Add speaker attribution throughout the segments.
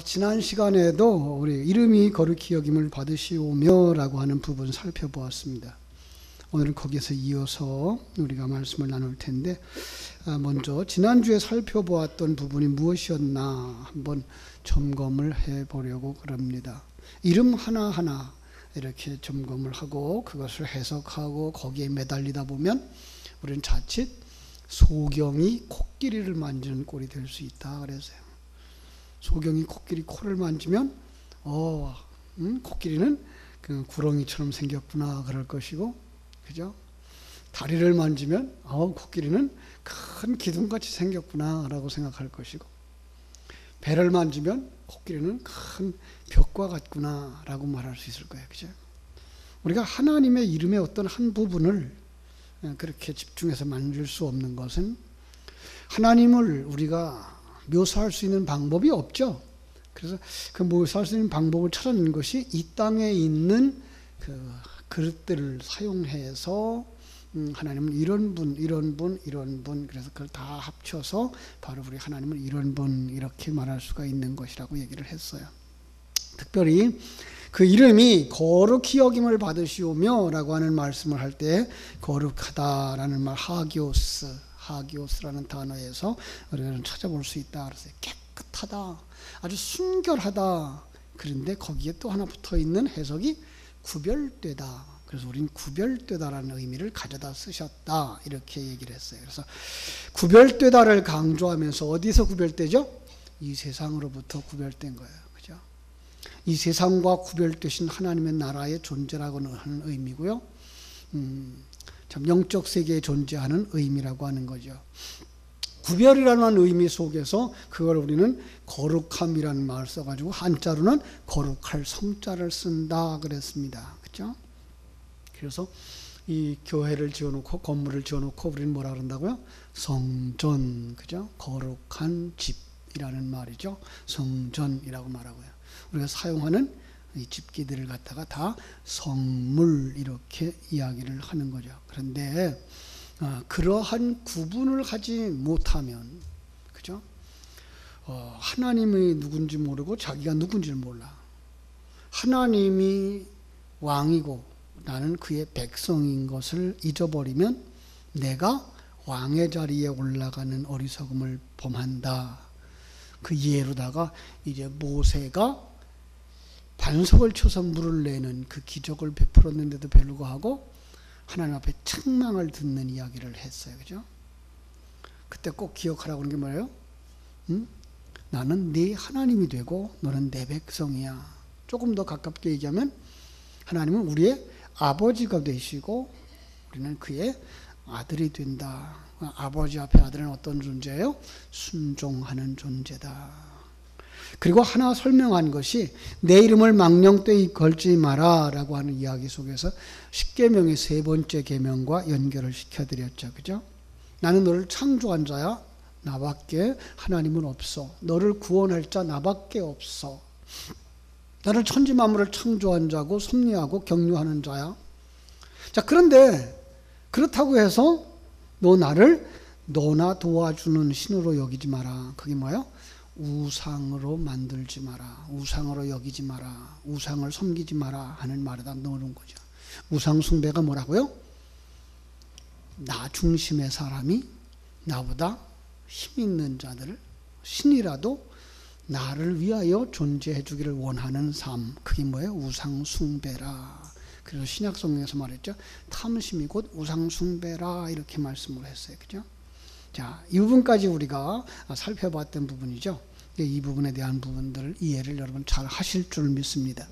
Speaker 1: 지난 시간에도 우리 이름이 거룩히 여김을 받으시오며 라고 하는 부분 살펴보았습니다. 오늘은 거기에서 이어서 우리가 말씀을 나눌 텐데, 먼저 지난주에 살펴보았던 부분이 무엇이었나 한번 점검을 해보려고 그럽니다. 이름 하나하나 이렇게 점검을 하고 그것을 해석하고 거기에 매달리다 보면 우리는 자칫 소경이 코끼리를 만지는 꼴이 될 수 있다 그랬어요. 소경이 코끼리 코를 만지면 코끼리는 그 구렁이처럼 생겼구나 그럴 것이고, 그죠? 다리를 만지면 코끼리는 큰 기둥같이 생겼구나 라고 생각할 것이고, 배를 만지면 코끼리는 큰 벽과 같구나 라고 말할 수 있을 거예요. 그죠? 우리가 하나님의 이름의 어떤 한 부분을 그렇게 집중해서 만질 수 없는 것은, 하나님을 우리가 묘사할 수 있는 방법이 없죠. 그래서 그 묘사할 수 있는 방법을 찾아내는 것이 이 땅에 있는 그 그릇들을 사용해서 하나님은 이런 분, 이런 분, 이런 분, 그래서 그걸 다 합쳐서 바로 우리 하나님은 이런 분 이렇게 말할 수가 있는 것이라고 얘기를 했어요. 특별히 그 이름이 거룩히 여김을 받으시오며 라고 하는 말씀을 할 때 거룩하다라는 말, 하기오스라는 단어에서 우리가 찾아볼 수 있다. 그래서 깨끗하다, 아주 순결하다. 그런데 거기에 또 하나 붙어 있는 해석이 구별되다. 그래서 우리는 구별되다라는 의미를 가져다 쓰셨다 이렇게 얘기를 했어요. 그래서 구별되다를 강조하면서 어디서 구별되죠? 이 세상으로부터 구별된 거예요. 그죠? 이 세상과 구별되신 하나님의 나라의 존재라고 하는 의미고요. 참 영적 세계에 존재하는 의미라고 하는 거죠. 구별이라는 의미 속에서 그걸 우리는 거룩함이라는 말을 써가지고 한자로는 거룩할 성자를 쓴다 그랬습니다. 그렇죠? 그래서 이 교회를 지어놓고 건물을 지어놓고 우리는 뭐라 그런다고요? 성전, 그죠? 거룩한 집이라는 말이죠. 성전이라고 말하고요. 우리가 사용하는 이 집기들을 갖다가 다 성물 이렇게 이야기를 하는 거죠. 그런데 그러한 구분을 하지 못하면, 그죠? 하나님이 누군지 모르고 자기가 누군지를 몰라. 하나님이 왕이고 나는 그의 백성인 것을 잊어버리면 내가 왕의 자리에 올라가는 어리석음을 범한다. 그 예로다가 이제 모세가 반석을 쳐서 물을 내는 그 기적을 베풀었는데도 불구하고 하나님 앞에 책망을 듣는 이야기를 했어요. 그죠? 그때 꼭 기억하라고 하는 게 뭐예요? 나는 네 하나님이 되고 너는 내 백성이야. 조금 더 가깝게 얘기하면 하나님은 우리의 아버지가 되시고 우리는 그의 아들이 된다. 아버지 앞에 아들은 어떤 존재예요? 순종하는 존재다. 그리고 하나 설명한 것이 내 이름을 망령되이 걸지 마라 라고 하는 이야기 속에서 십계명의 세 번째 계명과 연결을 시켜드렸죠. 그죠? 나는 너를 창조한 자야. 나밖에 하나님은 없어. 너를 구원할 자 나밖에 없어. 나를 천지 만물을 창조한 자고 섭리하고 격려하는 자야. 자, 그런데 그렇다고 해서 너 나를 너나 도와주는 신으로 여기지 마라. 그게 뭐예요? 우상으로 만들지 마라. 우상으로 여기지 마라. 우상을 섬기지 마라 하는 말에다 넣어놓은 거죠. 우상 숭배가 뭐라고요? 나 중심의 사람이 나보다 힘 있는 자들을, 신이라도 나를 위하여 존재해 주기를 원하는 삶. 그게 뭐예요? 우상 숭배라. 그래서 신약 성경에서 말했죠. 탐심이 곧 우상 숭배라 이렇게 말씀을 했어요. 그죠? 자, 이 부분까지 우리가 살펴봤던 부분이죠. 이 부분에 대한 부분들을 이해를 여러분 잘 하실 줄 믿습니다.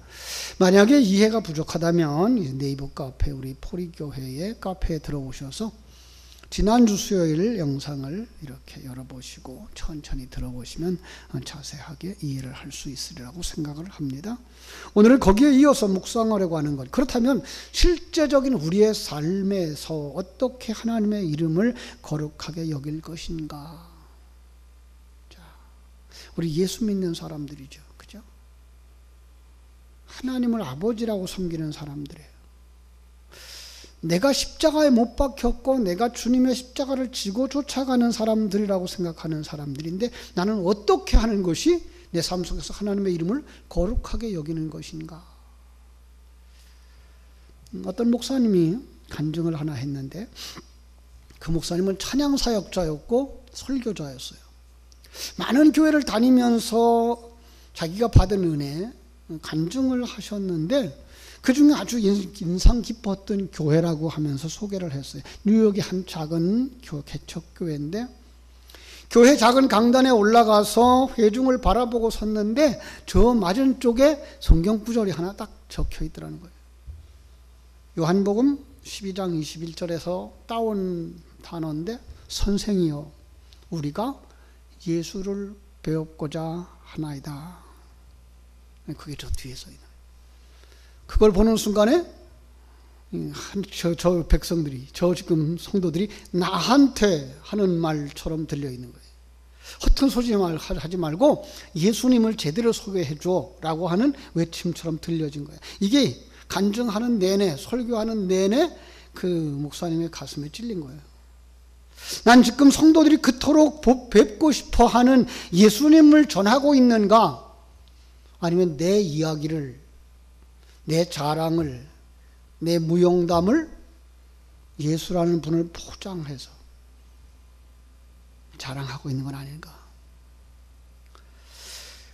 Speaker 1: 만약에 이해가 부족하다면 네이버 카페, 우리 포리교회의 카페에 들어오셔서 지난주 수요일 영상을 이렇게 열어보시고 천천히 들어보시면 자세하게 이해를 할 수 있으리라고 생각을 합니다. 오늘은 거기에 이어서 묵상하려고 하는 것. 그렇다면 실제적인 우리의 삶에서 어떻게 하나님의 이름을 거룩하게 여길 것인가? 자, 우리 예수 믿는 사람들이죠. 그죠? 하나님을 아버지라고 섬기는 사람들이에요. 내가 십자가에 못 박혔고 내가 주님의 십자가를 지고 쫓아가는 사람들이라고 생각하는 사람들인데 나는 어떻게 하는 것이 내 삶 속에서 하나님의 이름을 거룩하게 여기는 것인가? 어떤 목사님이 간증을 하나 했는데 그 목사님은 찬양 사역자였고 설교자였어요. 많은 교회를 다니면서 자기가 받은 은혜 간증을 하셨는데 그 중에 아주 인상 깊었던 교회라고 하면서 소개를 했어요. 뉴욕의 한 작은 개척교회인데 교회 작은 강단에 올라가서 회중을 바라보고 섰는데 저 맞은 쪽에 성경 구절이 하나 딱 적혀 있더라는 거예요. 요한복음 12장 21절에서 따온 단어인데 선생이여 우리가 예수를 배웠고자 하나이다. 그게 저 뒤에 써 있는. 그걸 보는 순간에 저 백성들이, 저 지금 성도들이 나한테 하는 말처럼 들려 있는 거예요. 허튼 소리 하지 말고 예수님을 제대로 소개해 줘라고 하는 외침처럼 들려진 거예요. 이게 간증하는 내내, 설교하는 내내 그 목사님의 가슴에 찔린 거예요. 난 지금 성도들이 그토록 뵙고 싶어 하는 예수님을 전하고 있는가? 아니면 내 이야기를, 내 자랑을, 내 무용담을 예수라는 분을 포장해서 자랑하고 있는 건 아닌가?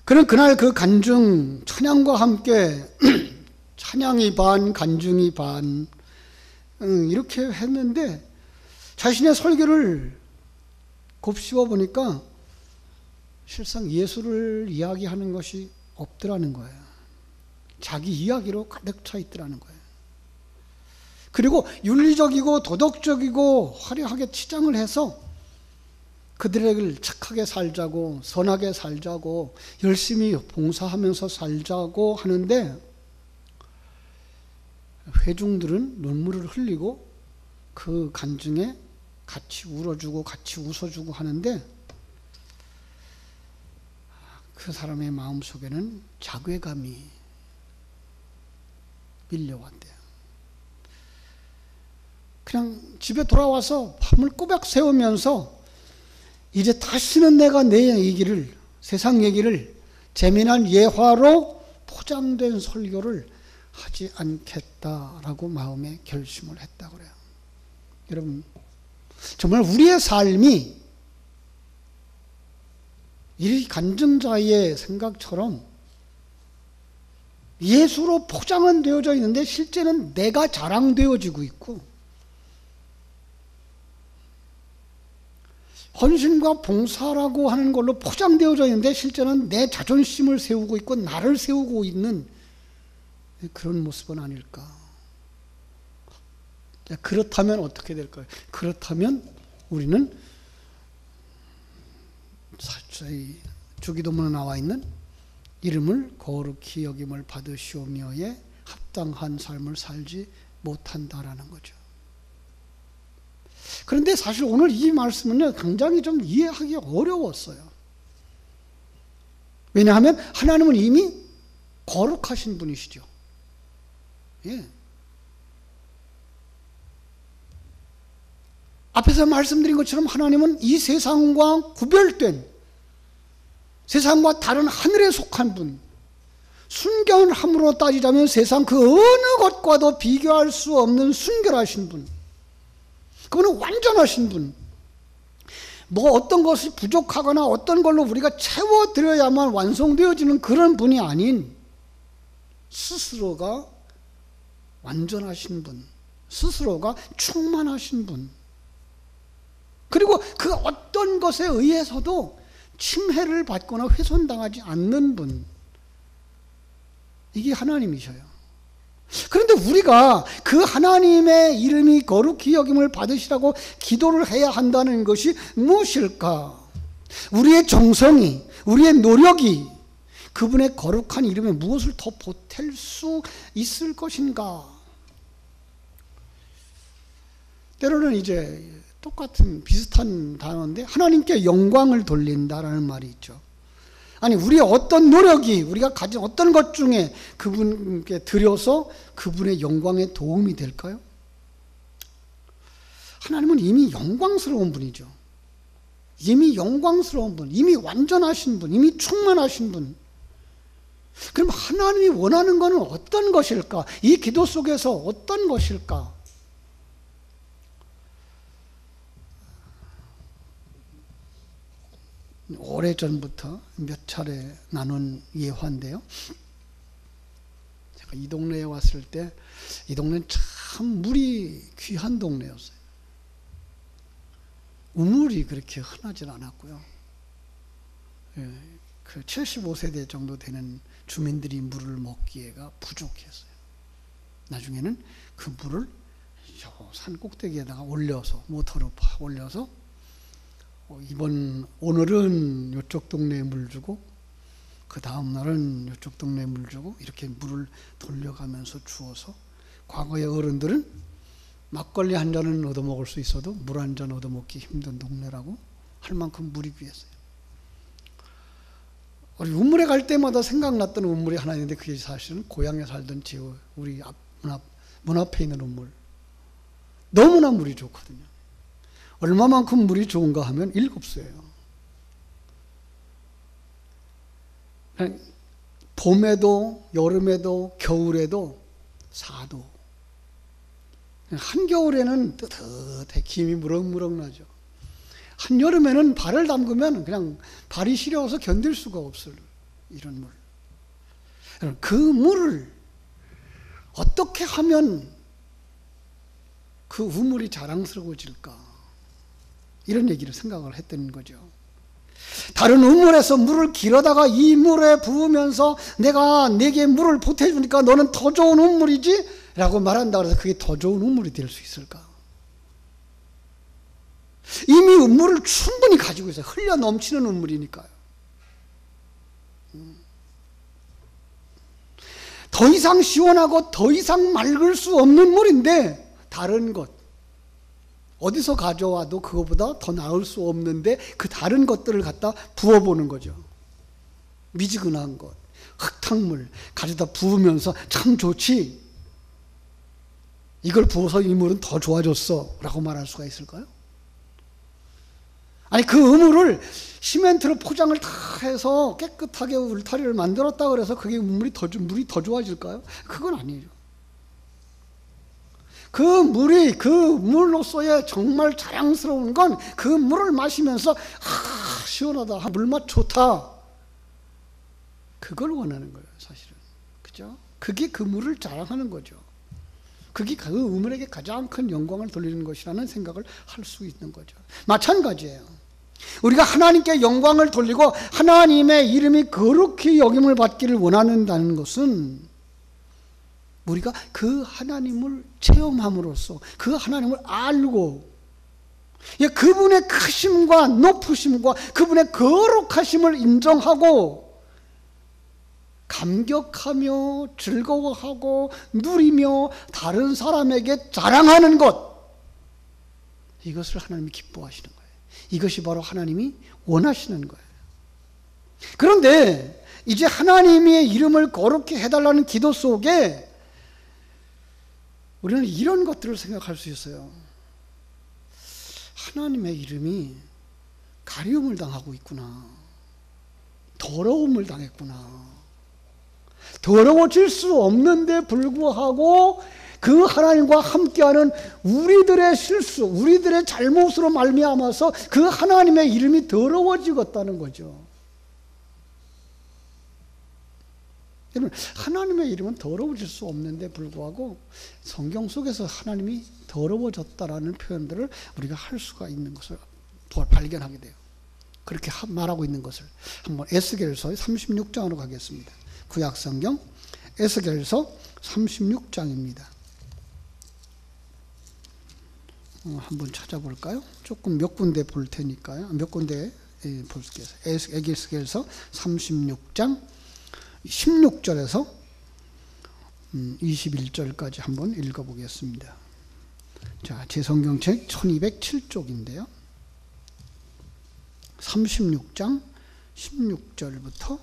Speaker 1: 그는 그날 그 간증, 찬양과 함께 찬양이 반, 간증이 반 이렇게 했는데 자신의 설교를 곱씹어 보니까 실상 예수를 이야기하는 것이 없더라는 거예요. 자기 이야기로 가득 차 있더라는 거예요. 그리고 윤리적이고 도덕적이고 화려하게 치장을 해서 그들에게 착하게 살자고 선하게 살자고 열심히 봉사하면서 살자고 하는데 회중들은 눈물을 흘리고 그 간증에 같이 울어주고 같이 웃어주고 하는데 그 사람의 마음속에는 자괴감이 밀려왔대요. 그냥 집에 돌아와서 밤을 꼬박 새우면서 이제 다시는 내가 내 얘기를, 세상 얘기를 재미난 예화로 포장된 설교를 하지 않겠다라고 마음에 결심을 했다고 그래요. 여러분, 정말 우리의 삶이 이 간증자의 생각처럼 예수로 포장은 되어져 있는데 실제는 내가 자랑되어지고 있고 헌신과 봉사라고 하는 걸로 포장되어져 있는데 실제는 내 자존심을 세우고 있고 나를 세우고 있는 그런 모습은 아닐까. 그렇다면 어떻게 될까요? 그렇다면 우리는 주기도문에 나와 있는 이름을 거룩히 여김을 받으시오며에 합당한 삶을 살지 못한다라는 거죠. 그런데 사실 오늘 이 말씀은요, 굉장히 좀 이해하기 어려웠어요. 왜냐하면 하나님은 이미 거룩하신 분이시죠. 예. 앞에서 말씀드린 것처럼 하나님은 이 세상과 구별된, 세상과 다른 하늘에 속한 분, 순결함으로 따지자면 세상 그 어느 것과도 비교할 수 없는 순결하신 분, 그분은 완전하신 분, 뭐 어떤 것이 부족하거나 어떤 걸로 우리가 채워드려야만 완성되어지는 그런 분이 아닌 스스로가 완전하신 분, 스스로가 충만하신 분, 그리고 그 어떤 것에 의해서도 침해를 받거나 훼손당하지 않는 분, 이게 하나님이셔요. 그런데 우리가 그 하나님의 이름이 거룩히 여김을 받으시라고 기도를 해야 한다는 것이 무엇일까? 우리의 정성이, 우리의 노력이 그분의 거룩한 이름에 무엇을 더 보탤 수 있을 것인가? 때로는 이제 똑같은 비슷한 단어인데 하나님께 영광을 돌린다라는 말이 있죠. 아니, 우리의 어떤 노력이, 우리가 가진 어떤 것 중에 그분께 드려서 그분의 영광에 도움이 될까요? 하나님은 이미 영광스러운 분이죠. 이미 영광스러운 분, 이미 완전하신 분, 이미 충만하신 분. 그럼 하나님이 원하는 것은 어떤 것일까? 이 기도 속에서 어떤 것일까? 오래전부터 몇 차례 나눈 예화인데요. 제가 이 동네에 왔을 때 이 동네는 참 물이 귀한 동네였어요. 우물이 그렇게 흔하진 않았고요. 그 75세대 정도 되는 주민들이 물을 먹기에가 부족했어요. 나중에는 그 물을 산 꼭대기에다가 올려서 모터로 올려서 오늘은 이쪽 동네에 물 주고 그 다음 날은 이쪽 동네에 물 주고 이렇게 물을 돌려가면서 주어서 과거의 어른들은 막걸리 한 잔은 얻어먹을 수 있어도 물 한 잔 얻어먹기 힘든 동네라고 할 만큼 물이 귀했어요. 우리 우물에 갈 때마다 생각났던 우물이 하나 있는데 그게 사실은 고향에 살던 지역 우리 문 앞에 있는 우물. 너무나 물이 좋거든요. 얼마만큼 물이 좋은가 하면 7수예요. 봄에도 여름에도 겨울에도 4도. 한겨울에는 뜨뜻해 김이 무럭무럭 나죠. 한여름에는 발을 담그면 그냥 발이 시려워서 견딜 수가 없을 이런 물. 그 물을 어떻게 하면 그 우물이 자랑스러워질까? 이런 얘기를 생각을 했던 거죠. 다른 우물에서 물을 길어다가 이 물에 부으면서 내가 내게 물을 보태주니까 너는 더 좋은 우물이지? 라고 말한다 그래서 그게 더 좋은 우물이 될 수 있을까? 이미 우물을 충분히 가지고 있어요. 흘려 넘치는 우물이니까요. 더 이상 시원하고 더 이상 맑을 수 없는 물인데 다른 것 어디서 가져와도 그거보다 더 나을 수 없는데 그 다른 것들을 갖다 부어보는 거죠. 미지근한 것, 흙탕물 가져다 부으면서 참 좋지. 이걸 부어서 이 물은 더 좋아졌어 라고 말할 수가 있을까요? 아니 그 우물을 시멘트로 포장을 다 해서 깨끗하게 울타리를 만들었다 그래서 그게 물이 더 좋아질까요? 그건 아니에요. 그 물로서의 정말 자랑스러운 건 그 물을 마시면서 시원하다, 물맛 좋다. 그걸 원하는 거예요, 사실은. 그죠? 그게 그 물을 자랑하는 거죠. 그게 그 우물에게 가장 큰 영광을 돌리는 것이라는 생각을 할 수 있는 거죠. 마찬가지예요. 우리가 하나님께 영광을 돌리고 하나님의 이름이 거룩히 여김을 받기를 원한다는 것은 우리가 그 하나님을 체험함으로써 그 하나님을 알고 그분의 크심과 높으심과 그분의 거룩하심을 인정하고 감격하며 즐거워하고 누리며 다른 사람에게 자랑하는 것, 이것을 하나님이 기뻐하시는 거예요. 이것이 바로 하나님이 원하시는 거예요. 그런데 이제 하나님의 이름을 거룩히 해달라는 기도 속에 우리는 이런 것들을 생각할 수 있어요. 하나님의 이름이 가리움을 당하고 있구나. 더러움을 당했구나. 더러워질 수 없는데 불구하고 그 하나님과 함께하는 우리들의 실수, 우리들의 잘못으로 말미암아서 그 하나님의 이름이 더러워지겠다는 거죠. 여러분, 하나님의 이름은 더러워질 수 없는데 불구하고 성경 속에서 하나님이 더러워졌다라는 표현들을 우리가 할 수가 있는 것을 발견하게 돼요. 그렇게 말하고 있는 것을 한번 에스겔서 36장으로 가겠습니다. 구약성경 에스겔서 36장입니다. 한번 찾아볼까요? 조금 몇 군데 볼 테니까요. 몇 군데 볼게요. 에스겔서 36장 16절에서 21절까지 한번 읽어보겠습니다. 자, 제 성경책 1207쪽인데요. 36장 16절부터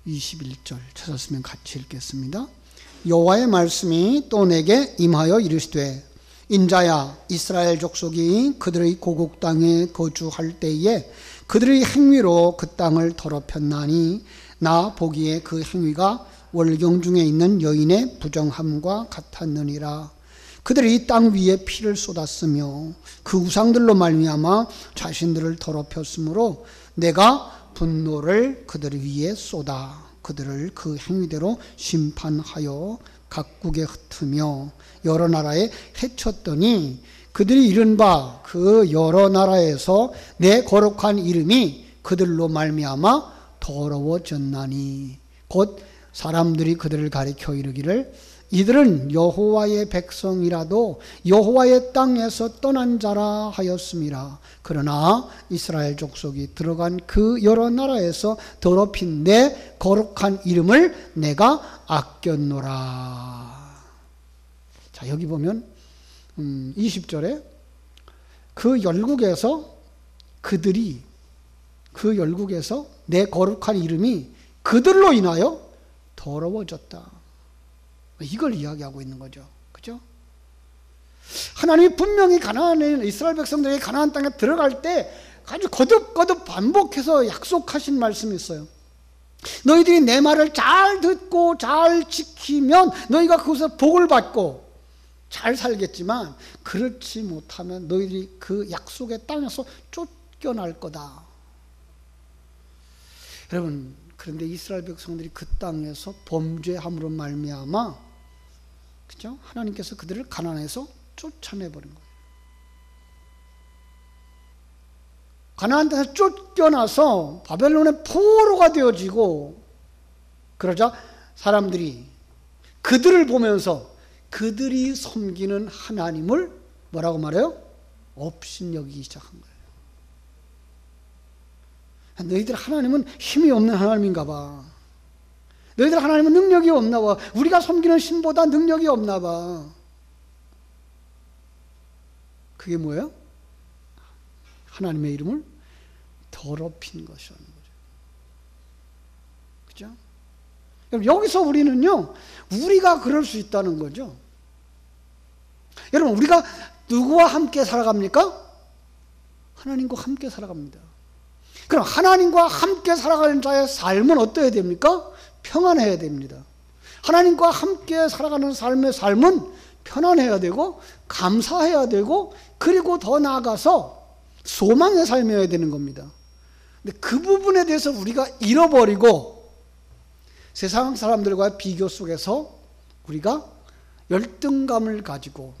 Speaker 1: 21절 찾았으면 같이 읽겠습니다. 여호와의 말씀이 또 내게 임하여 이르시되 인자야 이스라엘 족속이 그들의 고국 땅에 거주할 때에 그들의 행위로 그 땅을 더럽혔나니 나 보기에 그 행위가 월경 중에 있는 여인의 부정함과 같았느니라. 그들이 이 땅 위에 피를 쏟았으며 그 우상들로 말미암아 자신들을 더럽혔으므로 내가 분노를 그들 위에 쏟아 그들을 그 행위대로 심판하여 각국에 흩으며 여러 나라에 해쳤더니 그들이 이른 바 그 여러 나라에서 내 거룩한 이름이 그들로 말미암아 더러워졌나니 곧 사람들이 그들을 가리켜 이르기를 이들은 여호와의 백성이라도 여호와의 땅에서 떠난 자라 하였음이라. 그러나 이스라엘 족속이 들어간 그 여러 나라에서 더럽힌 내 거룩한 이름을 내가 아꼈노라. 자, 여기 보면 20절에 그 열국에서 내 거룩한 이름이 그들로 인하여 더러워졌다. 이걸 이야기하고 있는 거죠. 그죠? 하나님이 분명히 가나안에 이스라엘 백성들이 가나안 땅에 들어갈 때 아주 거듭거듭 반복해서 약속하신 말씀이 있어요. 너희들이 내 말을 잘 듣고 잘 지키면 너희가 그것에서 복을 받고 잘 살겠지만 그렇지 못하면 너희들이 그 약속의 땅에서 쫓겨날 거다. 여러분, 그런데 이스라엘 백성들이 그 땅에서 범죄함으로 말미암아, 그죠? 하나님께서 그들을 가나안에서 쫓아내버린 거예요. 가나안 땅에서 쫓겨나서 바벨론의 포로가 되어지고, 그러자 사람들이 그들을 보면서 그들이 섬기는 하나님을 뭐라고 말해요? 업신여기기 시작한 거예요. 너희들 하나님은 힘이 없는 하나님인가 봐. 너희들 하나님은 능력이 없나 봐. 우리가 섬기는 신보다 능력이 없나 봐. 그게 뭐예요? 하나님의 이름을 더럽힌 것이라는 거죠. 그죠? 여기서 우리는요, 우리가 그럴 수 있다는 거죠. 여러분, 우리가 누구와 함께 살아갑니까? 하나님과 함께 살아갑니다. 그럼 하나님과 함께 살아가는 자의 삶은 어떠해야 됩니까? 평안해야 됩니다. 하나님과 함께 살아가는 삶은 편안해야 되고 감사해야 되고 그리고 더 나아가서 소망의 삶이어야 되는 겁니다. 근데 그 부분에 대해서 우리가 잃어버리고 세상 사람들과의 비교 속에서 우리가 열등감을 가지고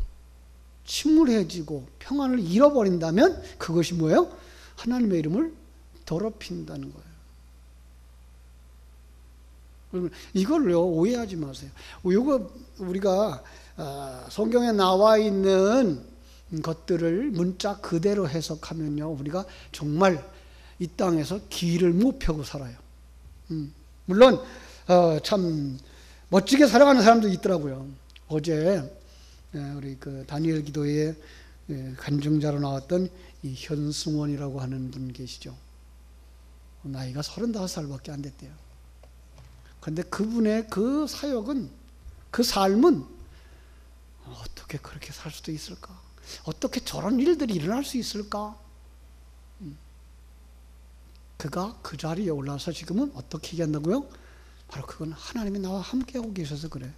Speaker 1: 침울해지고 평안을 잃어버린다면 그것이 뭐예요? 하나님의 이름을 더럽힌다는 거예요. 이걸요 오해하지 마세요. 이거 우리가 성경에 나와 있는 것들을 문자 그대로 해석하면요, 우리가 정말 이 땅에서 길을 못 펴고 살아요. 물론 참 멋지게 살아가는 사람도 있더라고요. 어제 우리 그 다니엘 기도회 간증자로 나왔던 이 현승원이라고 하는 분 계시죠. 나이가 35살밖에 안 됐대요. 그런데 그분의 그 사역은, 그 삶은 어떻게 그렇게 살 수도 있을까? 어떻게 저런 일들이 일어날 수 있을까? 그가 그 자리에 올라와서 지금은 어떻게 얘기한다고요? 바로 그건 하나님이 나와 함께하고 계셔서 그래.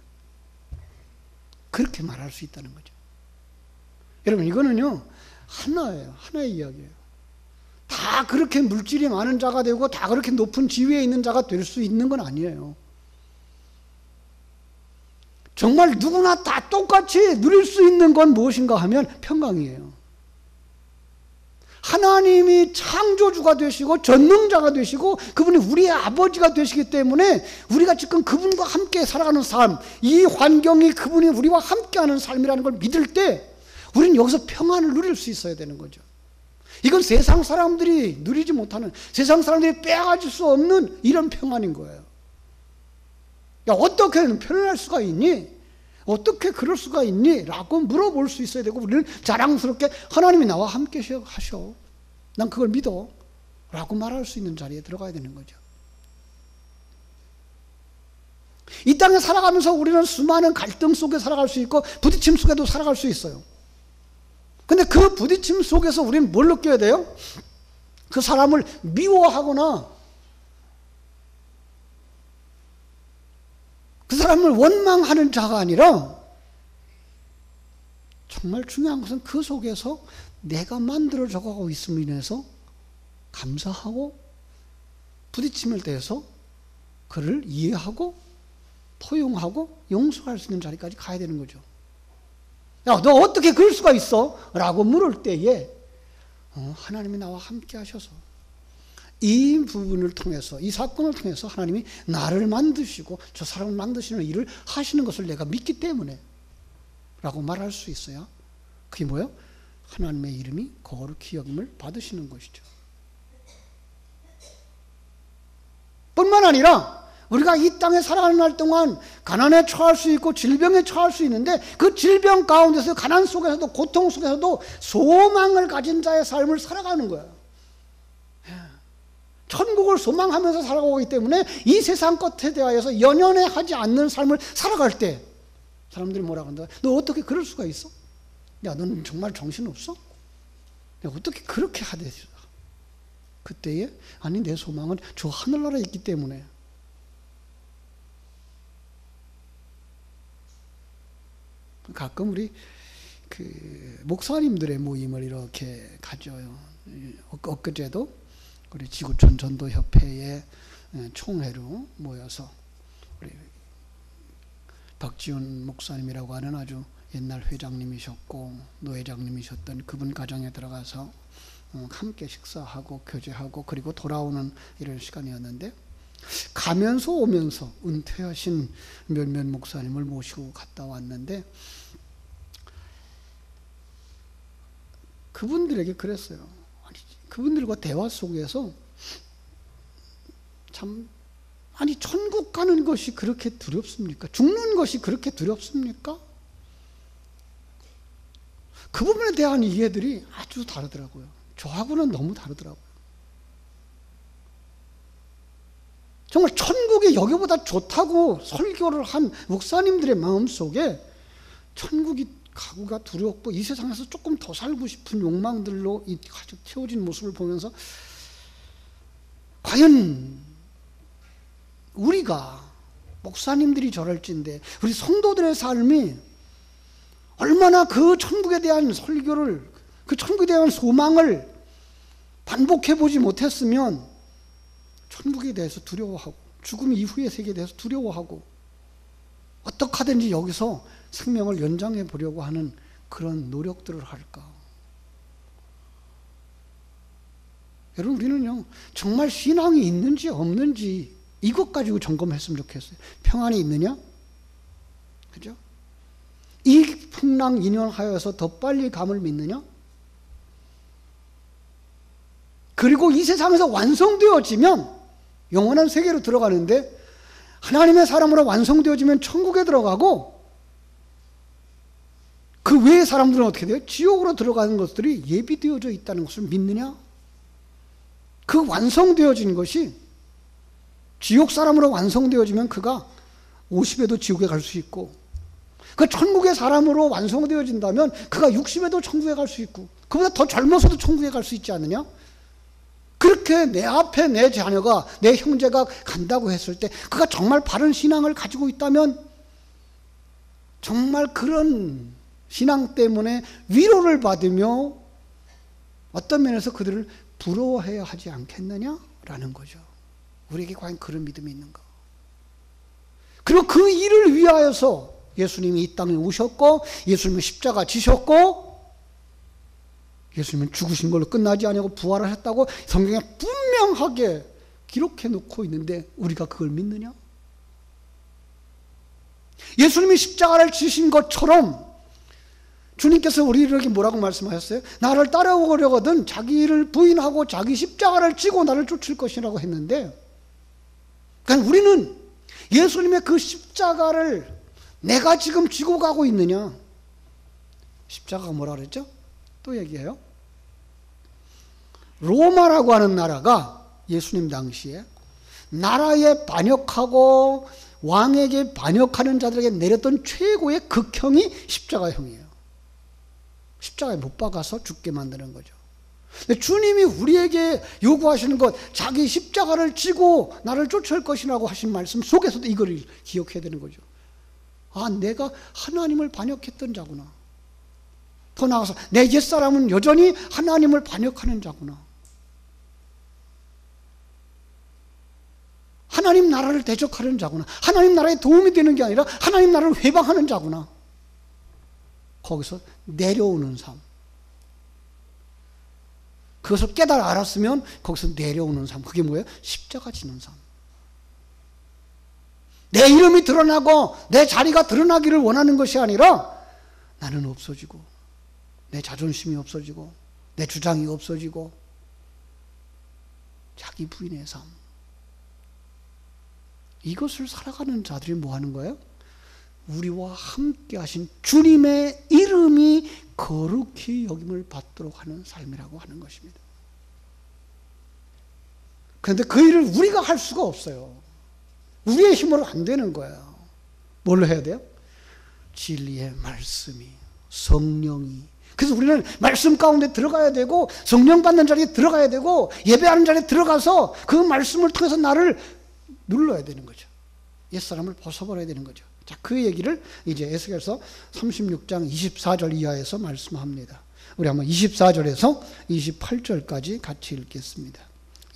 Speaker 1: 그렇게 말할 수 있다는 거죠. 여러분, 이거는요 하나예요. 하나의 이야기예요. 다 그렇게 물질이 많은 자가 되고 다 그렇게 높은 지위에 있는 자가 될 수 있는 건 아니에요. 정말 누구나 다 똑같이 누릴 수 있는 건 무엇인가 하면 평강이에요. 하나님이 창조주가 되시고 전능자가 되시고 그분이 우리의 아버지가 되시기 때문에 우리가 지금 그분과 함께 살아가는 삶, 이 환경이 그분이 우리와 함께하는 삶이라는 걸 믿을 때 우리는 여기서 평안을 누릴 수 있어야 되는 거죠. 이건 세상 사람들이 누리지 못하는, 세상 사람들이 빼앗을 수 없는 이런 평안인 거예요. 야, 어떻게 편안할 수가 있니? 어떻게 그럴 수가 있니? 라고 물어볼 수 있어야 되고, 우리는 자랑스럽게 하나님이 나와 함께 하셔. 난 그걸 믿어. 라고 말할 수 있는 자리에 들어가야 되는 거죠. 이 땅에 살아가면서 우리는 수많은 갈등 속에 살아갈 수 있고 부딪힘 속에도 살아갈 수 있어요. 근데 그 부딪힘 속에서 우리는 뭘 느껴야 돼요? 그 사람을 미워하거나 그 사람을 원망하는 자가 아니라 정말 중요한 것은 그 속에서 내가 만들어져 가고 있음으로 인해서 감사하고 부딪힘을 대해서 그를 이해하고 포용하고 용서할 수 있는 자리까지 가야 되는 거죠. 야, 너 어떻게 그럴 수가 있어? 라고 물을 때에 하나님이 나와 함께 하셔서 이 부분을 통해서, 이 사건을 통해서 하나님이 나를 만드시고 저 사람을 만드시는 일을 하시는 것을 내가 믿기 때문에 라고 말할 수 있어야 그게 뭐예요? 하나님의 이름이 거룩히 여김을 받으시는 것이죠. 뿐만 아니라 우리가 이 땅에 살아가는 날 동안 가난에 처할 수 있고 질병에 처할 수 있는데 그 질병 가운데서 가난 속에서도 고통 속에서도 소망을 가진 자의 삶을 살아가는 거예요. 천국을 소망하면서 살아가기 때문에 이 세상 것에 대하여서 연연해 하지 않는 삶을 살아갈 때 사람들이 뭐라고 한다? 너 어떻게 그럴 수가 있어? 야, 너는 정말 정신없어? 야, 어떻게 그렇게 하대? 그때에 아니 내 소망은 저 하늘나라에 있기 때문에. 가끔 우리 그 목사님들의 모임을 이렇게 가져요. 엊그제도 우리 지구촌 전도협회의 총회로 모여서 우리 박지훈 목사님이라고 하는 아주 옛날 회장님이셨고 노회장님이셨던 그분 가정에 들어가서 함께 식사하고 교제하고 그리고 돌아오는 이런 시간이었는데 가면서 오면서 은퇴하신 몇몇 목사님을 모시고 갔다 왔는데 그분들에게 그랬어요. 아니, 그분들과 대화 속에서 참 아니 천국 가는 것이 그렇게 두렵습니까? 죽는 것이 그렇게 두렵습니까? 그 부분에 대한 이해들이 아주 다르더라고요. 저하고는 너무 다르더라고요. 정말 천국이 여기보다 좋다고 설교를 한 목사님들의 마음속에 천국이 가구가 두렵고 이 세상에서 조금 더 살고 싶은 욕망들로 가득 채워진 모습을 보면서 과연 우리가 목사님들이 저럴진데 우리 성도들의 삶이 얼마나 그 천국에 대한 설교를 그 천국에 대한 소망을 반복해보지 못했으면 천국에 대해서 두려워하고 죽음 이후의 세계에 대해서 두려워하고 어떻게 하든지 여기서 생명을 연장해 보려고 하는 그런 노력들을 할까? 여러분 우리는요 정말 신앙이 있는지 없는지 이것 가지고 점검했으면 좋겠어요. 평안이 있느냐? 그죠? 이 풍랑 인연하여서 더 빨리 감을 믿느냐? 그리고 이 세상에서 완성되어지면 영원한 세계로 들어가는데 하나님의 사람으로 완성되어지면 천국에 들어가고 그 외의 사람들은 어떻게 돼요? 지옥으로 들어가는 것들이 예비되어져 있다는 것을 믿느냐? 그 완성되어진 것이 지옥 사람으로 완성되어지면 그가 50에도 지옥에 갈 수 있고 그 천국의 사람으로 완성되어진다면 그가 60에도 천국에 갈 수 있고 그보다 더 젊어서도 천국에 갈 수 있지 않느냐? 그렇게 내 앞에 내 자녀가 내 형제가 간다고 했을 때 그가 정말 바른 신앙을 가지고 있다면 정말 그런 신앙 때문에 위로를 받으며 어떤 면에서 그들을 부러워해야 하지 않겠느냐라는 거죠. 우리에게 과연 그런 믿음이 있는가? 그리고 그 일을 위하여서 예수님이 이 땅에 오셨고 예수님은 십자가 지셨고 예수님은 죽으신 걸로 끝나지 아니하고 부활을 했다고 성경에 분명하게 기록해 놓고 있는데 우리가 그걸 믿느냐? 예수님이 십자가를 지신 것처럼 주님께서 우리에게 뭐라고 말씀하셨어요? 나를 따라오려거든 자기를 부인하고 자기 십자가를 지고 나를 쫓을 것이라고 했는데 그러니까 우리는 예수님의 그 십자가를 내가 지금 지고 가고 있느냐? 십자가가 뭐라 그랬죠? 또 얘기해요. 로마라고 하는 나라가 예수님 당시에 나라에 반역하고 왕에게 반역하는 자들에게 내렸던 최고의 극형이 십자가형이에요. 십자가에 못 박아서 죽게 만드는 거죠. 근데 주님이 우리에게 요구하시는 것, 자기 십자가를 지고 나를 쫓을 것이라고 하신 말씀 속에서도 이걸 기억해야 되는 거죠. 아, 내가 하나님을 반역했던 자구나. 더 나아가서 내 옛사람은 여전히 하나님을 반역하는 자구나. 하나님 나라를 대적하는 자구나. 하나님 나라에 도움이 되는 게 아니라 하나님 나라를 회방하는 자구나. 거기서 내려오는 삶. 그것을 깨달아 알았으면 거기서 내려오는 삶. 그게 뭐예요? 십자가 지는 삶. 내 이름이 드러나고 내 자리가 드러나기를 원하는 것이 아니라 나는 없어지고 내 자존심이 없어지고 내 주장이 없어지고 자기 부인의 삶. 이것을 살아가는 자들이 뭐 하는 거예요? 우리와 함께 하신 주님의 이름이 거룩히 여김을 받도록 하는 삶이라고 하는 것입니다. 그런데 그 일을 우리가 할 수가 없어요. 우리의 힘으로 안 되는 거예요. 뭘로 해야 돼요? 진리의 말씀이, 성령이. 그래서 우리는 말씀 가운데 들어가야 되고 성령 받는 자리에 들어가야 되고 예배하는 자리에 들어가서 그 말씀을 통해서 나를 눌러야 되는 거죠. 옛사람을 벗어버려야 되는 거죠. 자, 그 얘기를 이제 에스겔서 36장 24절 이하에서 말씀합니다. 우리 한번 24절에서 28절까지 같이 읽겠습니다.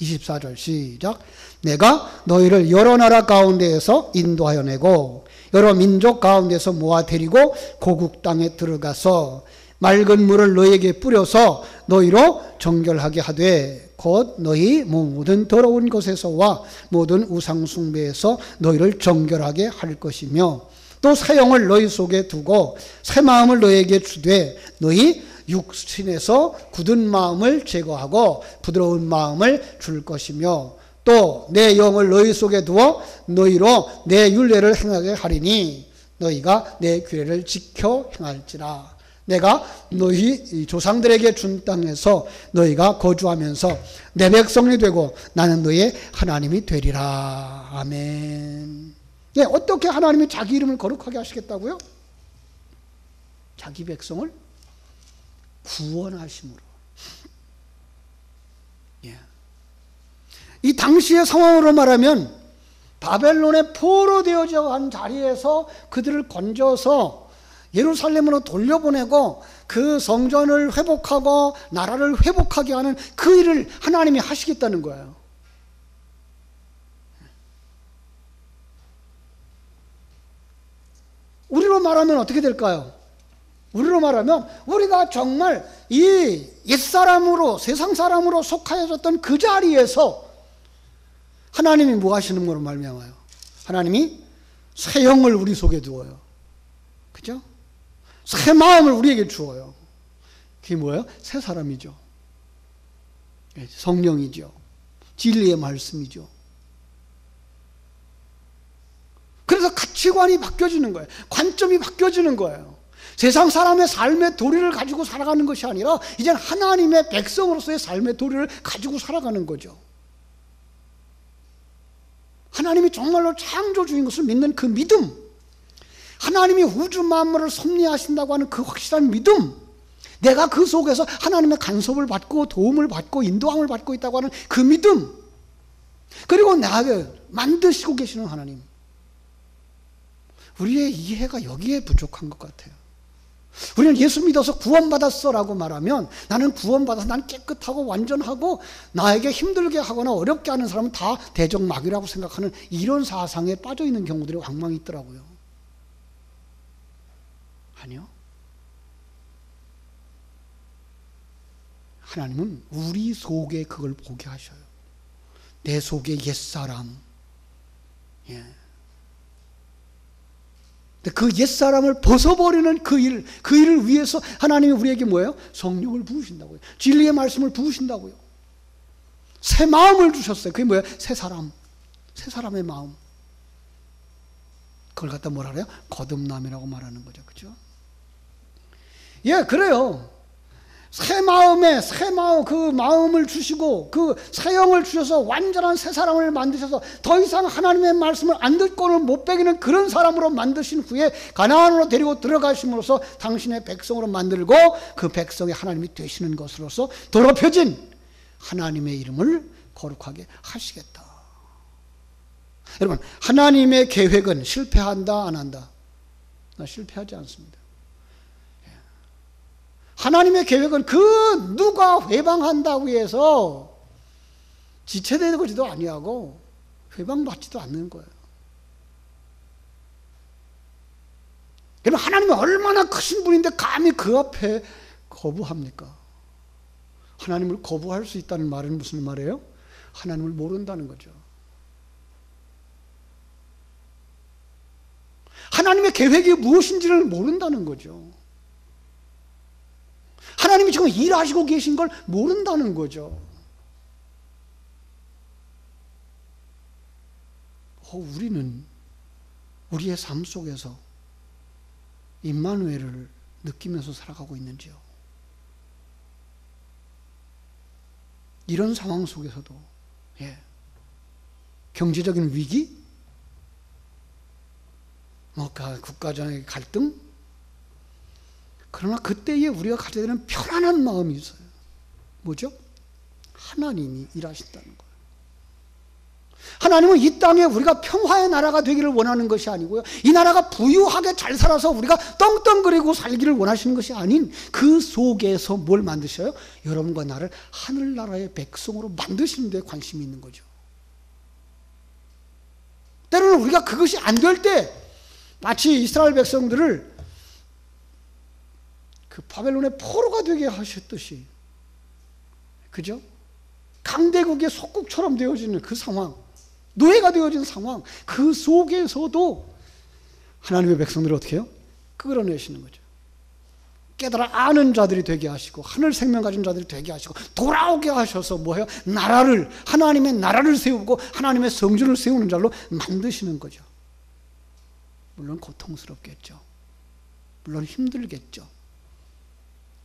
Speaker 1: 24절 시작. 내가 너희를 여러 나라 가운데에서 인도하여 내고 여러 민족 가운데서 모아 데리고 고국 땅에 들어가서 맑은 물을 너희에게 뿌려서 너희로 정결하게 하되 곧 너희 모든 더러운 것에서와 모든 우상 숭배에서 너희를 정결하게 할 것이며 또 새 영을 너희 속에 두고 새 마음을 너희에게 주되 너희 육신에서 굳은 마음을 제거하고 부드러운 마음을 줄 것이며 또 내 영을 너희 속에 두어 너희로 내 율례를 행하게 하리니 너희가 내 규례를 지켜 행할지라. 내가 너희 조상들에게 준 땅에서 너희가 거주하면서 내 백성이 되고 나는 너희의 하나님이 되리라. 아멘. 예, 어떻게 하나님이 자기 이름을 거룩하게 하시겠다고요? 자기 백성을 구원하심으로. 예. 이 당시의 상황으로 말하면 바벨론의 포로되어져 간 자리에서 그들을 건져서 예루살렘으로 돌려보내고 그 성전을 회복하고 나라를 회복하게 하는 그 일을 하나님이 하시겠다는 거예요. 우리로 말하면 어떻게 될까요? 우리로 말하면 우리가 정말 이 옛사람으로 세상 사람으로 속하여졌던 그 자리에서 하나님이 뭐 하시는 거로 말미암아요? 하나님이 새 영을 우리 속에 두어요. 그죠? 새 마음을 우리에게 주어요. 그게 뭐예요? 새 사람이죠. 성령이죠. 진리의 말씀이죠. 그래서 가치관이 바뀌어지는 거예요. 관점이 바뀌어지는 거예요. 세상 사람의 삶의 도리를 가지고 살아가는 것이 아니라 이제는 하나님의 백성으로서의 삶의 도리를 가지고 살아가는 거죠. 하나님이 정말로 창조주인 것을 믿는 그 믿음, 하나님이 우주 만물을 섭리하신다고 하는 그 확실한 믿음, 내가 그 속에서 하나님의 간섭을 받고 도움을 받고 인도함을 받고 있다고 하는 그 믿음, 그리고 나에게 만드시고 계시는 하나님. 우리의 이해가 여기에 부족한 것 같아요. 우리는 예수 믿어서 구원받았어라고 말하면 나는 구원받아서 난 깨끗하고 완전하고 나에게 힘들게 하거나 어렵게 하는 사람은 다 대적마귀라고 생각하는 이런 사상에 빠져있는 경우들이 왕왕 있더라고요. 아니요. 하나님은 우리 속에 그걸 보게 하셔요. 내 속에 옛사람. 예. 그 옛사람을 벗어버리는 그 일을 위해서 하나님이 우리에게 뭐예요? 성령을 부으신다고요. 진리의 말씀을 부으신다고요. 새 마음을 주셨어요. 그게 뭐예요? 새 사람. 새 사람의 마음. 그걸 갖다 뭐라 그래요? 거듭남이라고 말하는 거죠. 그죠? 예, 그래요. 새 마음에 새 마음 그 마음을 주시고 그 새 영을 주셔서 완전한 새 사람을 만드셔서 더 이상 하나님의 말씀을 안 듣고는 못 배기는 그런 사람으로 만드신 후에 가나안으로 데리고 들어가심으로써 당신의 백성으로 만들고 그 백성이 하나님이 되시는 것으로서 더럽혀진 하나님의 이름을 거룩하게 하시겠다. 여러분, 하나님의 계획은 실패한다 안 한다? 실패하지 않습니다. 하나님의 계획은 그 누가 회방한다고 해서 지체되지도 아니하고 회방받지도 않는 거예요. 여러분, 하나님이 얼마나 크신 분인데 감히 그 앞에 거부합니까? 하나님을 거부할 수 있다는 말은 무슨 말이에요? 하나님을 모른다는 거죠. 하나님의 계획이 무엇인지를 모른다는 거죠. 하나님이 지금 일하시고 계신 걸 모른다는 거죠. 우리는 우리의 삶 속에서 임마누엘을 느끼면서 살아가고 있는지요? 이런 상황 속에서도 경제적인 위기, 국가적인 갈등, 그러나 그때에 우리가 가져야 되는 편안한 마음이 있어요. 뭐죠? 하나님이 일하신다는 거예요. 하나님은 이 땅에 우리가 평화의 나라가 되기를 원하는 것이 아니고요, 이 나라가 부유하게 잘 살아서 우리가 떵떵거리고 살기를 원하시는 것이 아닌 그 속에서 뭘 만드셔요? 여러분과 나를 하늘나라의 백성으로 만드시는 데 관심이 있는 거죠. 때로는 우리가 그것이 안 될 때 마치 이스라엘 백성들을 그 바벨론의 포로가 되게 하셨듯이, 그죠? 강대국의 속국처럼 되어지는 그 상황, 노예가 되어진 상황, 그 속에서도 하나님의 백성들을 어떻게 해요? 끌어내시는 거죠. 깨달아 아는 자들이 되게 하시고 하늘 생명 가진 자들이 되게 하시고 돌아오게 하셔서 뭐예요? 나라를, 하나님의 나라를 세우고 하나님의 성전을 세우는 자로 만드시는 거죠. 물론 고통스럽겠죠. 물론 힘들겠죠.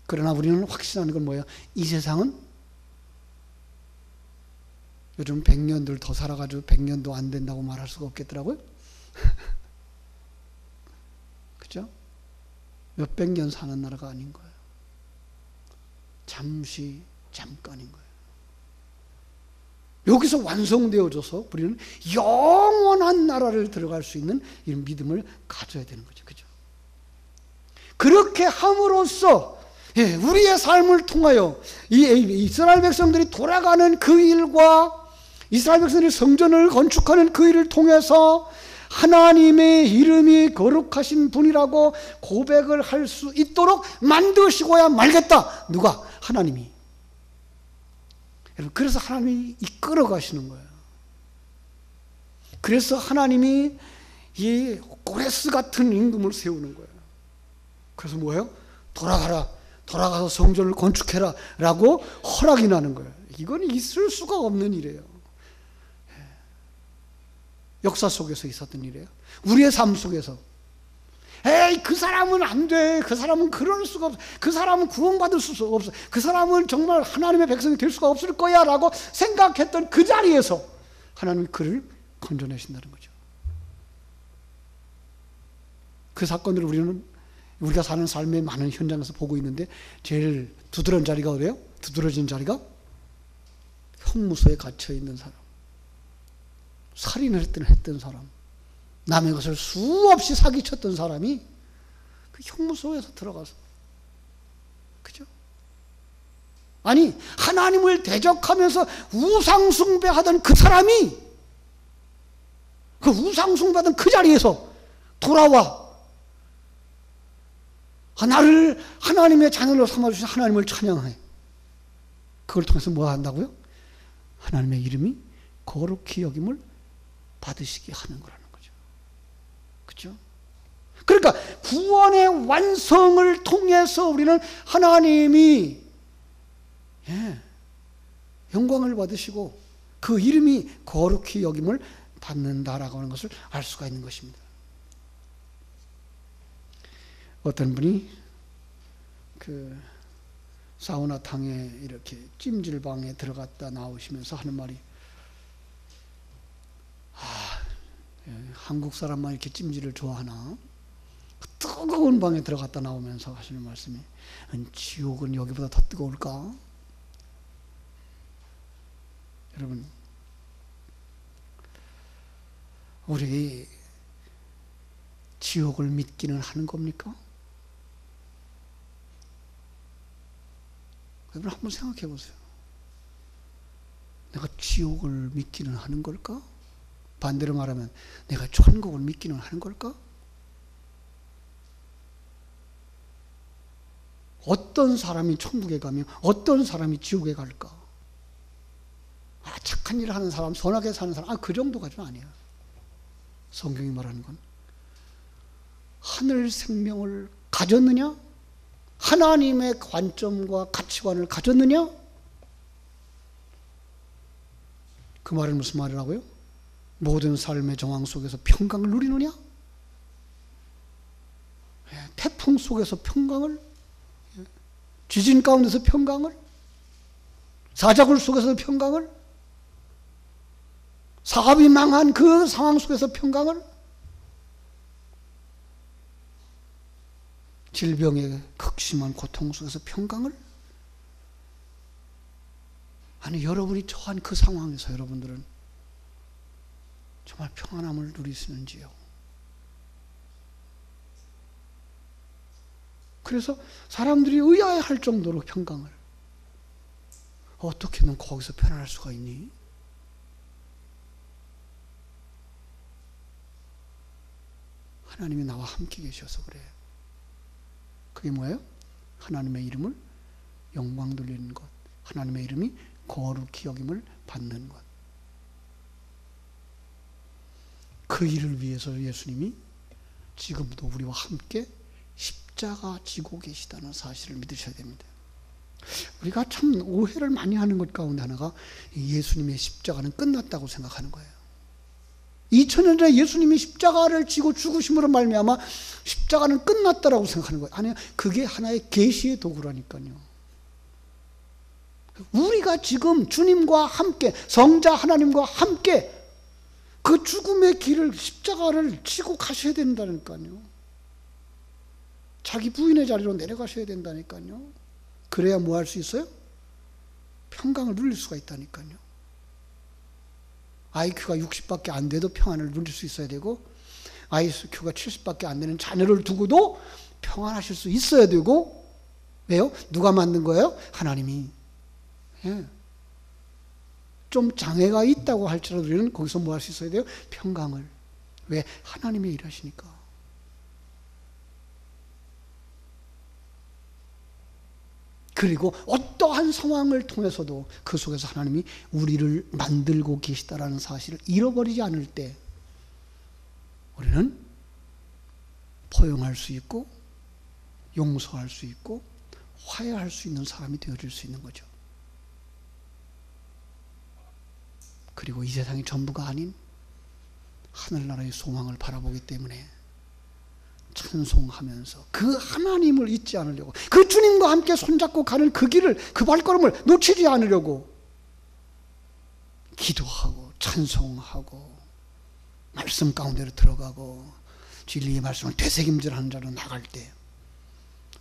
Speaker 1: 그러나 우리는 확신하는 건 뭐예요? 이 세상은 요즘 100년들 더 살아가지고 100년도 안 된다고 말할 수가 없겠더라고요. 그죠? 몇백 년 사는 나라가 아닌 거예요. 잠시, 잠깐인 거예요. 여기서 완성되어져서 우리는 영원한 나라를 들어갈 수 있는 이런 믿음을 가져야 되는 거죠. 그죠? 그렇게 함으로써 우리의 삶을 통하여 이 이스라엘 백성들이 돌아가는 그 일과 이스라엘 백성들이 성전을 건축하는 그 일을 통해서 하나님의 이름이 거룩하신 분이라고 고백을 할 수 있도록 만드시고야 말겠다. 누가? 하나님이. 그래서 하나님이 이끌어 가시는 거예요. 그래서 하나님이 이 고레스 같은 임금을 세우는 거예요. 그래서 뭐예요? 돌아가서 성전을 건축해라 라고 허락이 나는 거예요. 이건 있을 수가 없는 일이에요. 역사 속에서 있었던 일이에요. 우리의 삶 속에서 에이, 그 사람은 안 돼. 그 사람은 그럴 수가 없어. 그 사람은 구원받을 수가 없어. 그 사람은 정말 하나님의 백성이 될 수가 없을 거야 라고 생각했던 그 자리에서 하나님이 그를 건져내신다는 거죠. 그 사건들을 우리가 사는 삶의 많은 현장에서 보고 있는데 제일 두드러진 자리가 어디예요? 두드러진 자리가 형무소에 갇혀있는 사람, 살인을 했던 사람, 남의 것을 수없이 사기쳤던 사람이 그 형무소에서 들어가서, 그죠? 아니, 하나님을 대적하면서 우상숭배하던 그 사람이 그 우상숭배하던 그 자리에서 돌아와 나를 하나님의 자녀로 삼아주신 하나님을 찬양해. 그걸 통해서 뭐 한다고요? 하나님의 이름이 거룩히 여김을 받으시게 하는 거라는 거죠. 그렇죠? 그러니까 구원의 완성을 통해서 우리는 하나님이 영광을 받으시고 그 이름이 거룩히 여김을 받는다라고 하는 것을 알 수가 있는 것입니다. 어떤 분이 사우나탕에 이렇게 찜질방에 들어갔다 나오시면서 하는 말이, 한국 사람만 이렇게 찜질을 좋아하나? 그 뜨거운 방에 들어갔다 나오면서 하시는 말씀이, 지옥은 여기보다 더 뜨거울까? 여러분, 우리 지옥을 믿기는 하는 겁니까? 여러분 한번 생각해 보세요. 내가 지옥을 믿기는 하는 걸까? 반대로 말하면 내가 천국을 믿기는 하는 걸까? 어떤 사람이 천국에 가며 어떤 사람이 지옥에 갈까? 착한 일을 하는 사람, 선하게 사는 사람, 그 정도까지는 아니야. 성경이 말하는 건 하늘 생명을 가졌느냐? 하나님의 관점과 가치관을 가졌느냐? 그 말은 무슨 말이라고요? 모든 삶의 정황 속에서 평강을 누리느냐? 태풍 속에서 평강을? 지진 가운데서 평강을? 사자굴 속에서 평강을? 사업이 망한 그 상황 속에서 평강을? 질병의 극심한 고통 속에서 평강을? 아니, 여러분이 처한 그 상황에서 여러분들은 정말 평안함을 누리시는지요? 그래서 사람들이 의아해할 정도로 평강을, 어떻게 넌 거기서 편안할 수가 있니? 하나님이 나와 함께 계셔서 그래. 그게 뭐예요? 하나님의 이름을 영광 돌리는 것, 하나님의 이름이 거룩히 여김을 받는 것. 그 일을 위해서 예수님이 지금도 우리와 함께 십자가 지고 계시다는 사실을 믿으셔야 됩니다. 우리가 참 오해를 많이 하는 것 가운데 하나가 예수님의 십자가는 끝났다고 생각하는 거예요. 2000년 전에 예수님이 십자가를 지고 죽으심으로 말미암아 십자가는 끝났다라고 생각하는 거예요. 아니요, 그게 하나의 계시의 도구라니까요. 우리가 지금 주님과 함께, 성자 하나님과 함께 그 죽음의 길을, 십자가를 지고 가셔야 된다니까요. 자기 부인의 자리로 내려가셔야 된다니까요. 그래야 뭐 할 수 있어요? 평강을 누릴 수가 있다니까요. IQ가 60밖에 안 돼도 평안을 누릴 수 있어야 되고, IQ가 70밖에 안 되는 자녀를 두고도 평안하실 수 있어야 되고, 왜요? 누가 만든 거예요? 하나님이. 예. 좀 장애가 있다고 할지라도 우리는 거기서 뭐 할 수 있어야 돼요? 평강을. 왜? 하나님이 일하시니까. 그리고 어떠한 상황을 통해서도 그 속에서 하나님이 우리를 만들고 계시다라는 사실을 잃어버리지 않을 때 우리는 포용할 수 있고 용서할 수 있고 화해할 수 있는 사람이 되어질 수 있는 거죠. 그리고 이 세상이 전부가 아닌 하늘나라의 소망을 바라보기 때문에 찬송하면서 그 하나님을 잊지 않으려고, 그 주님과 함께 손잡고 가는 그 길을, 그 발걸음을 놓치지 않으려고 기도하고 찬송하고 말씀 가운데로 들어가고 진리의 말씀을 되새김질하는 자로 나갈 때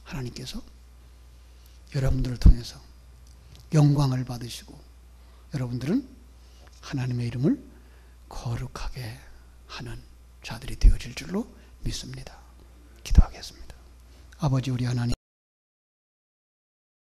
Speaker 1: 하나님께서 여러분들을 통해서 영광을 받으시고 여러분들은 하나님의 이름을 거룩하게 하는 자들이 되어질 줄로 믿습니다. 기도하겠습니다. 아버지 우리 하나님,